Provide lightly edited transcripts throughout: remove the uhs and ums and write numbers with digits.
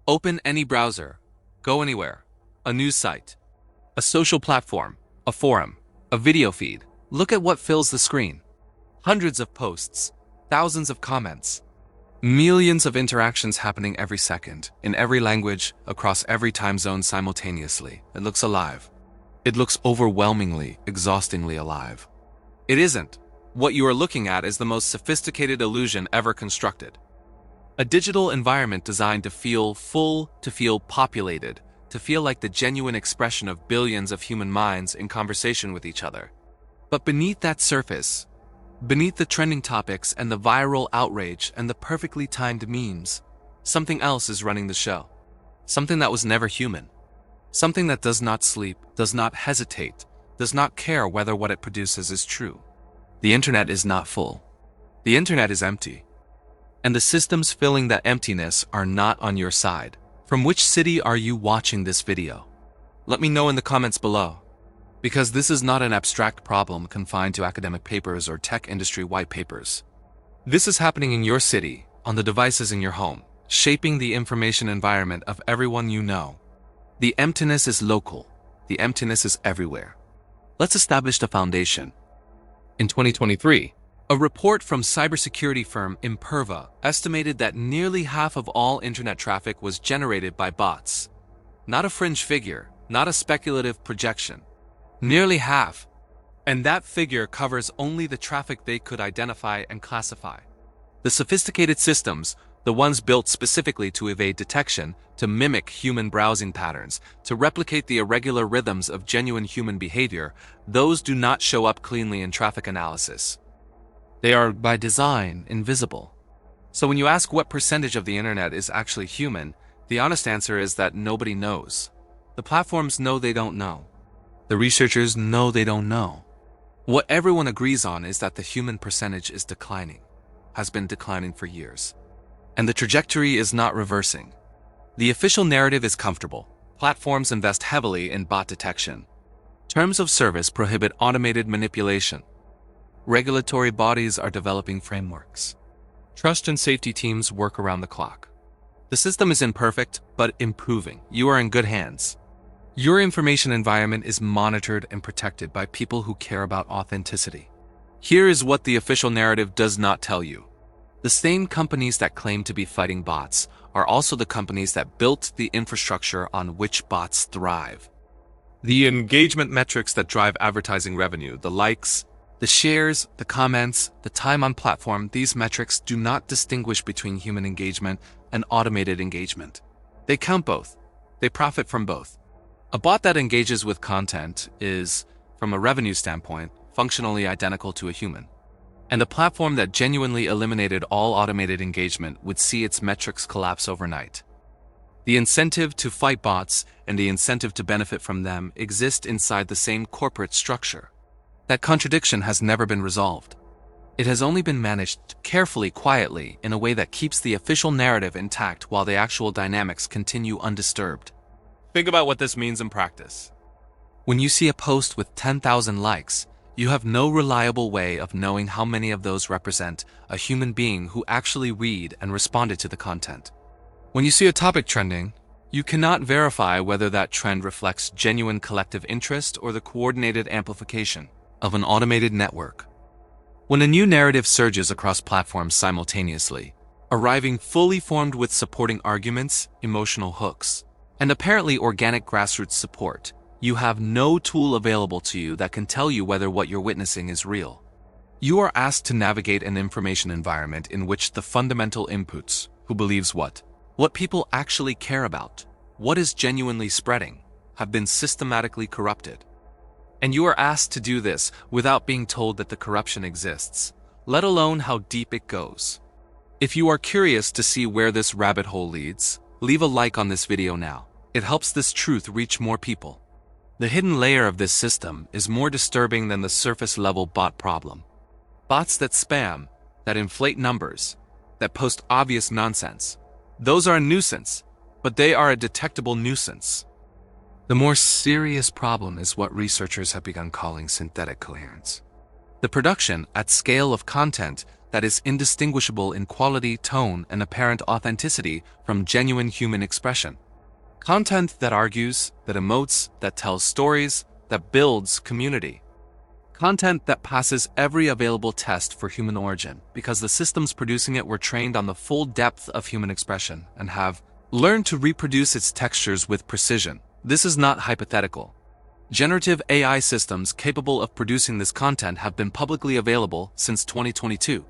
Open any browser. Go anywhere. A news site. A social platform. A forum. A video feed. Look at what fills the screen. Hundreds of posts. Thousands of comments. Millions of interactions happening every second, in every language, across every time zone simultaneously. It looks alive. It looks overwhelmingly, exhaustingly alive. It isn't. What you are looking at is the most sophisticated illusion ever constructed. A digital environment designed to feel full, to feel populated, to feel like the genuine expression of billions of human minds in conversation with each other. But beneath that surface, beneath the trending topics and the viral outrage and the perfectly timed memes, something else is running the show. Something that was never human. Something that does not sleep, does not hesitate, does not care whether what it produces is true. The internet is not full. The internet is empty. And the systems filling that emptiness are not on your side. From which city are you watching this video? Let me know in the comments below. Because this is not an abstract problem confined to academic papers or tech industry white papers. This is happening in your city, on the devices in your home, shaping the information environment of everyone you know. The emptiness is local. The emptiness is everywhere. Let's establish the foundation. In 2023, a report from cybersecurity firm Imperva estimated that nearly half of all internet traffic was generated by bots. Not a fringe figure, not a speculative projection. Nearly half. And that figure covers only the traffic they could identify and classify. The sophisticated systems, the ones built specifically to evade detection, to mimic human browsing patterns, to replicate the irregular rhythms of genuine human behavior, those do not show up cleanly in traffic analysis. They are, by design, invisible. So when you ask what percentage of the internet is actually human, the honest answer is that nobody knows. The platforms know they don't know. The researchers know they don't know. What everyone agrees on is that the human percentage is declining, has been declining for years. And the trajectory is not reversing. The official narrative is comfortable. Platforms invest heavily in bot detection. Terms of service prohibit automated manipulation. Regulatory bodies are developing frameworks. Trust and safety teams work around the clock. The system is imperfect, but improving. You are in good hands. Your information environment is monitored and protected by people who care about authenticity. Here is what the official narrative does not tell you. The same companies that claim to be fighting bots are also the companies that built the infrastructure on which bots thrive. The engagement metrics that drive advertising revenue, the likes, the shares, the comments, the time on platform, these metrics do not distinguish between human engagement and automated engagement. They count both. They profit from both. A bot that engages with content is, from a revenue standpoint, functionally identical to a human. And a platform that genuinely eliminated all automated engagement would see its metrics collapse overnight. The incentive to fight bots and the incentive to benefit from them exist inside the same corporate structure. That contradiction has never been resolved. It has only been managed carefully, quietly, in a way that keeps the official narrative intact while the actual dynamics continue undisturbed. Think about what this means in practice. When you see a post with 10,000 likes, you have no reliable way of knowing how many of those represent a human being who actually read and responded to the content. When you see a topic trending, you cannot verify whether that trend reflects genuine collective interest or the coordinated amplification of an automated network. When a new narrative surges across platforms simultaneously, arriving fully formed with supporting arguments, emotional hooks, and apparently organic grassroots support, you have no tool available to you that can tell you whether what you're witnessing is real. You are asked to navigate an information environment in which the fundamental inputs, who believes what people actually care about, what is genuinely spreading, have been systematically corrupted. And you are asked to do this without being told that the corruption exists, let alone how deep it goes. If you are curious to see where this rabbit hole leads, leave a like on this video now. It helps this truth reach more people. The hidden layer of this system is more disturbing than the surface-level bot problem. Bots that spam, that inflate numbers, that post obvious nonsense. Those are a nuisance, but they are a detectable nuisance. The more serious problem is what researchers have begun calling synthetic coherence. The production, at scale, of content that is indistinguishable in quality, tone, and apparent authenticity from genuine human expression. Content that argues, that emotes, that tells stories, that builds community. Content that passes every available test for human origin, because the systems producing it were trained on the full depth of human expression and have learned to reproduce its textures with precision. This is not hypothetical. Generative AI systems capable of producing this content have been publicly available since 2022.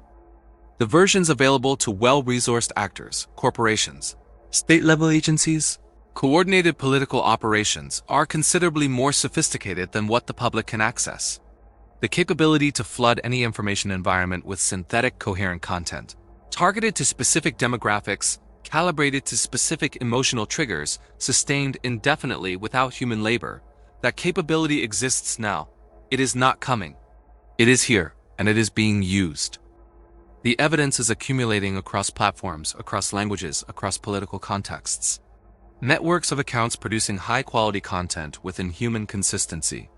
The versions available to well-resourced actors, corporations, state-level agencies, coordinated political operations are considerably more sophisticated than what the public can access. The capability to flood any information environment with synthetic coherent content, targeted to specific demographics, calibrated to specific emotional triggers, sustained indefinitely without human labor. That capability exists now. It is not coming. It is here, and it is being used. The evidence is accumulating across platforms, across languages, across political contexts. Networks of accounts producing high-quality content within human consistency.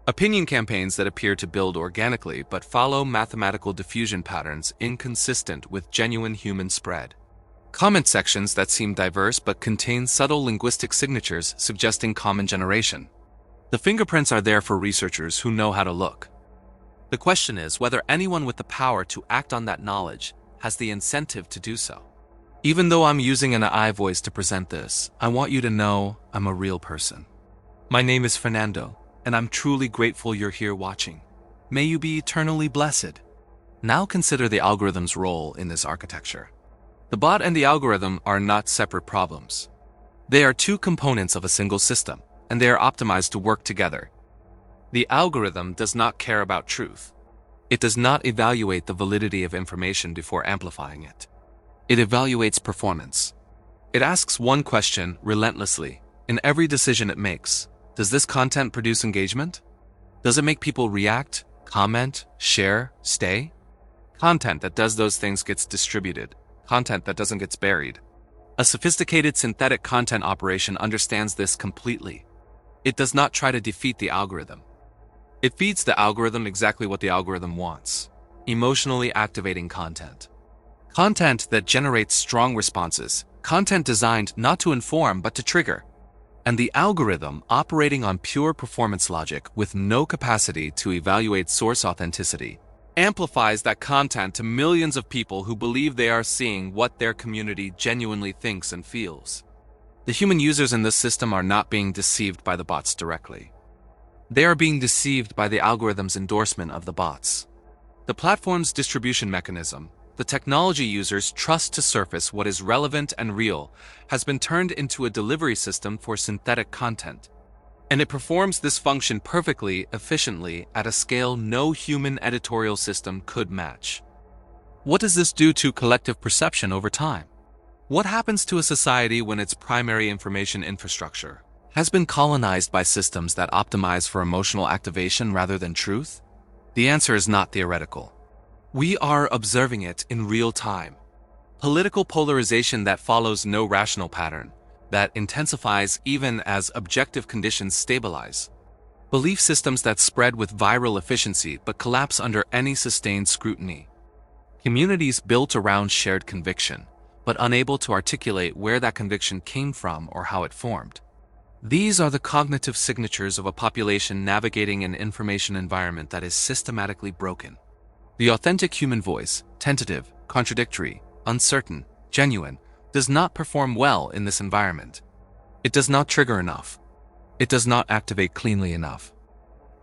Opinion campaigns that appear to build organically but follow mathematical diffusion patterns inconsistent with genuine human spread. Comment sections that seem diverse but contain subtle linguistic signatures suggesting common generation. The fingerprints are there for researchers who know how to look. The question is whether anyone with the power to act on that knowledge has the incentive to do so. Even though I'm using an AI voice to present this, I want you to know I'm a real person. My name is Fernando, and I'm truly grateful you're here watching. May you be eternally blessed. Now consider the algorithm's role in this architecture. The bot and the algorithm are not separate problems. They are two components of a single system, and they are optimized to work together. The algorithm does not care about truth. It does not evaluate the validity of information before amplifying it. It evaluates performance. It asks one question relentlessly in every decision it makes. Does this content produce engagement? Does it make people react, comment, share, stay? Content that does those things gets distributed. Content that doesn't gets buried. A sophisticated synthetic content operation understands this completely. It does not try to defeat the algorithm. It feeds the algorithm exactly what the algorithm wants: emotionally activating content. Content that generates strong responses, content designed not to inform but to trigger. And the algorithm, operating on pure performance logic with no capacity to evaluate source authenticity, amplifies that content to millions of people who believe they are seeing what their community genuinely thinks and feels. The human users in this system are not being deceived by the bots directly. They are being deceived by the algorithm's endorsement of the bots. The platform's distribution mechanism, the technology users trust to surface what is relevant and real, has been turned into a delivery system for synthetic content. And it performs this function perfectly, efficiently, at a scale no human editorial system could match. What does this do to collective perception over time? What happens to a society when its primary information infrastructure has been colonized by systems that optimize for emotional activation rather than truth? The answer is not theoretical. We are observing it in real time. Political polarization that follows no rational pattern, that intensifies even as objective conditions stabilize. Belief systems that spread with viral efficiency but collapse under any sustained scrutiny. Communities built around shared conviction, but unable to articulate where that conviction came from or how it formed. These are the cognitive signatures of a population navigating an information environment that is systematically broken. The authentic human voice, tentative, contradictory, uncertain, genuine, does not perform well in this environment. It does not trigger enough. It does not activate cleanly enough.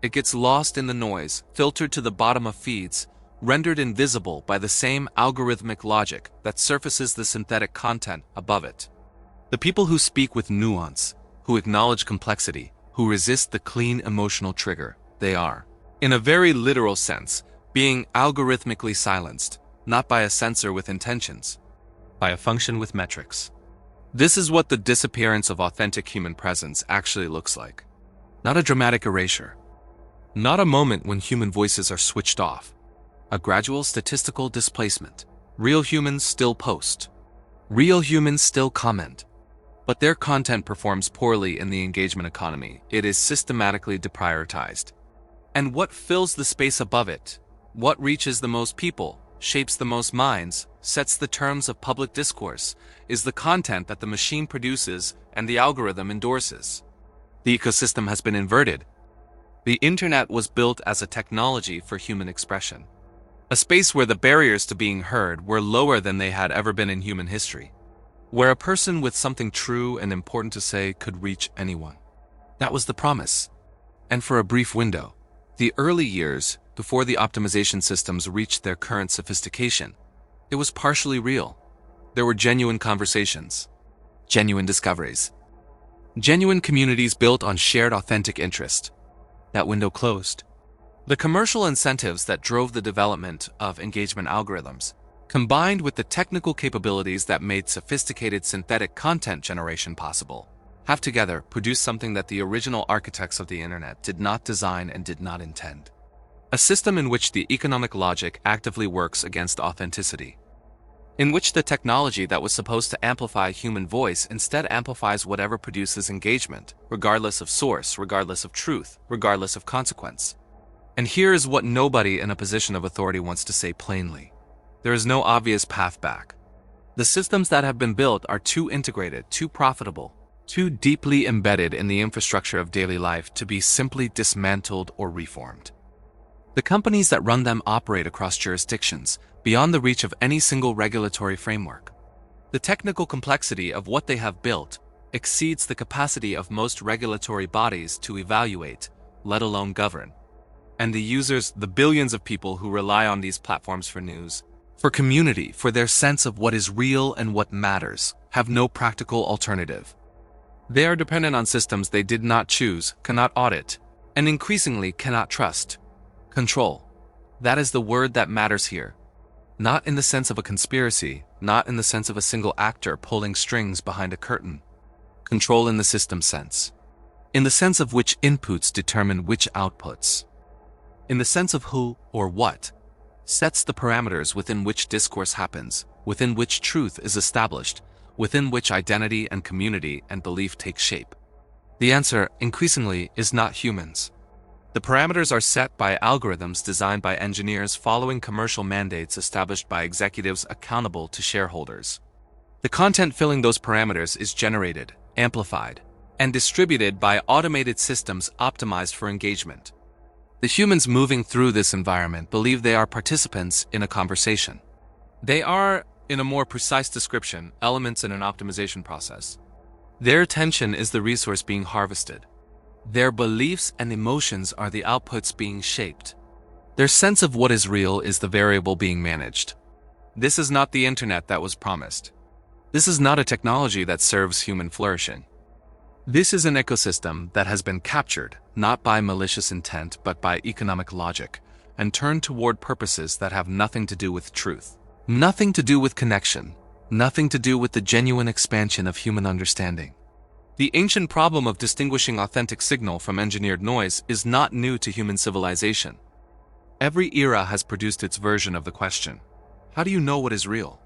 It gets lost in the noise, filtered to the bottom of feeds, rendered invisible by the same algorithmic logic that surfaces the synthetic content above it. The people who speak with nuance, who acknowledge complexity, who resist the clean emotional trigger, they are, in a very literal sense, being algorithmically silenced, not by a sensor with intentions, by a function with metrics. This is what the disappearance of authentic human presence actually looks like. Not a dramatic erasure. Not a moment when human voices are switched off. A gradual statistical displacement. Real humans still post. Real humans still comment. But their content performs poorly in the engagement economy. It is systematically deprioritized. And what fills the space above it? What reaches the most people? shapes the most minds, sets the terms of public discourse, is the content that the machine produces and the algorithm endorses. The ecosystem has been inverted. The internet was built as a technology for human expression, a space where the barriers to being heard were lower than they had ever been in human history, where a person with something true and important to say could reach anyone. That was the promise. And for a brief window, the early years before the optimization systems reached their current sophistication, it was partially real. There were genuine conversations, genuine discoveries, genuine communities built on shared authentic interest. That window closed. The commercial incentives that drove the development of engagement algorithms, combined with the technical capabilities that made sophisticated synthetic content generation possible, have together produced something that the original architects of the internet did not design and did not intend. A system in which the economic logic actively works against authenticity, in which the technology that was supposed to amplify human voice instead amplifies whatever produces engagement, regardless of source, regardless of truth, regardless of consequence. And here is what nobody in a position of authority wants to say plainly. There is no obvious path back. The systems that have been built are too integrated, too profitable, too deeply embedded in the infrastructure of daily life to be simply dismantled or reformed. The companies that run them operate across jurisdictions, beyond the reach of any single regulatory framework. The technical complexity of what they have built exceeds the capacity of most regulatory bodies to evaluate, let alone govern. And the users, the billions of people who rely on these platforms for news, for community, for their sense of what is real and what matters, have no practical alternative. They are dependent on systems they did not choose, cannot audit, and increasingly cannot trust. Control. That is the word that matters here. Not in the sense of a conspiracy, not in the sense of a single actor pulling strings behind a curtain. Control in the system sense. In the sense of which inputs determine which outputs. In the sense of who, or what, sets the parameters within which discourse happens, within which truth is established, within which identity and community and belief take shape. The answer, increasingly, is not humans. The parameters are set by algorithms designed by engineers following commercial mandates established by executives accountable to shareholders. The content filling those parameters is generated, amplified, and distributed by automated systems optimized for engagement. The humans moving through this environment believe they are participants in a conversation. They are, in a more precise description, elements in an optimization process. Their attention is the resource being harvested. Their beliefs and emotions are the outputs being shaped. Their sense of what is real is the variable being managed. This is not the internet that was promised. This is not a technology that serves human flourishing. This is an ecosystem that has been captured, not by malicious intent but by economic logic, and turned toward purposes that have nothing to do with truth, nothing to do with connection, nothing to do with the genuine expansion of human understanding. The ancient problem of distinguishing authentic signal from engineered noise is not new to human civilization. Every era has produced its version of the question. How do you know what is real?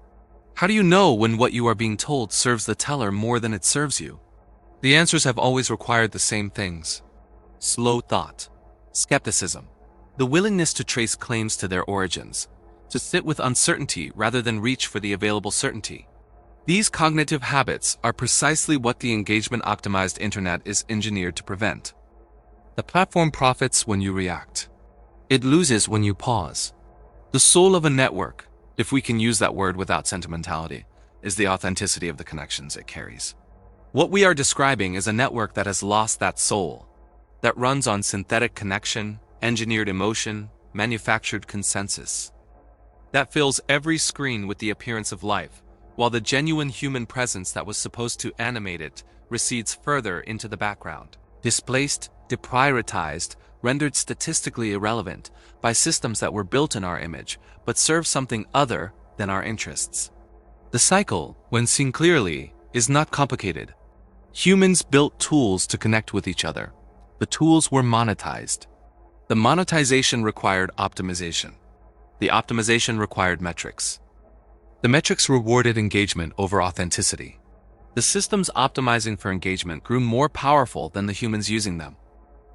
How do you know when what you are being told serves the teller more than it serves you? The answers have always required the same things: slow thought, skepticism, the willingness to trace claims to their origins, to sit with uncertainty rather than reach for the available certainty. These cognitive habits are precisely what the engagement-optimized internet is engineered to prevent. The platform profits when you react. It loses when you pause. The soul of a network, if we can use that word without sentimentality, is the authenticity of the connections it carries. What we are describing is a network that has lost that soul, that runs on synthetic connection, engineered emotion, manufactured consensus, that fills every screen with the appearance of life, while the genuine human presence that was supposed to animate it recedes further into the background, displaced, deprioritized, rendered statistically irrelevant by systems that were built in our image but serve something other than our interests. The cycle, when seen clearly, is not complicated. Humans built tools to connect with each other. The tools were monetized. The monetization required optimization. The optimization required metrics. The metrics rewarded engagement over authenticity. The systems optimizing for engagement grew more powerful than the humans using them.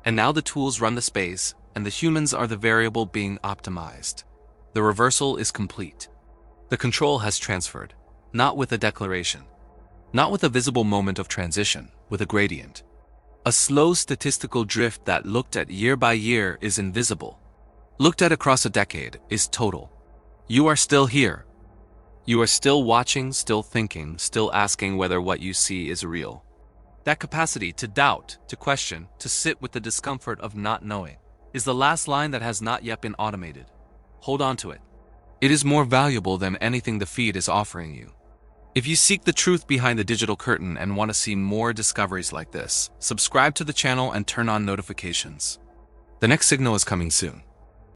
And now the tools run the space, and the humans are the variable being optimized. The reversal is complete. The control has transferred, not with a declaration, not with a visible moment of transition, with a gradient. A slow statistical drift that looked at year by year is invisible. Looked at across a decade is total. You are still here. You are still watching, still thinking, still asking whether what you see is real. That capacity to doubt, to question, to sit with the discomfort of not knowing, is the last line that has not yet been automated. Hold on to it. It is more valuable than anything the feed is offering you. If you seek the truth behind the digital curtain and want to see more discoveries like this, subscribe to the channel and turn on notifications. The next signal is coming soon.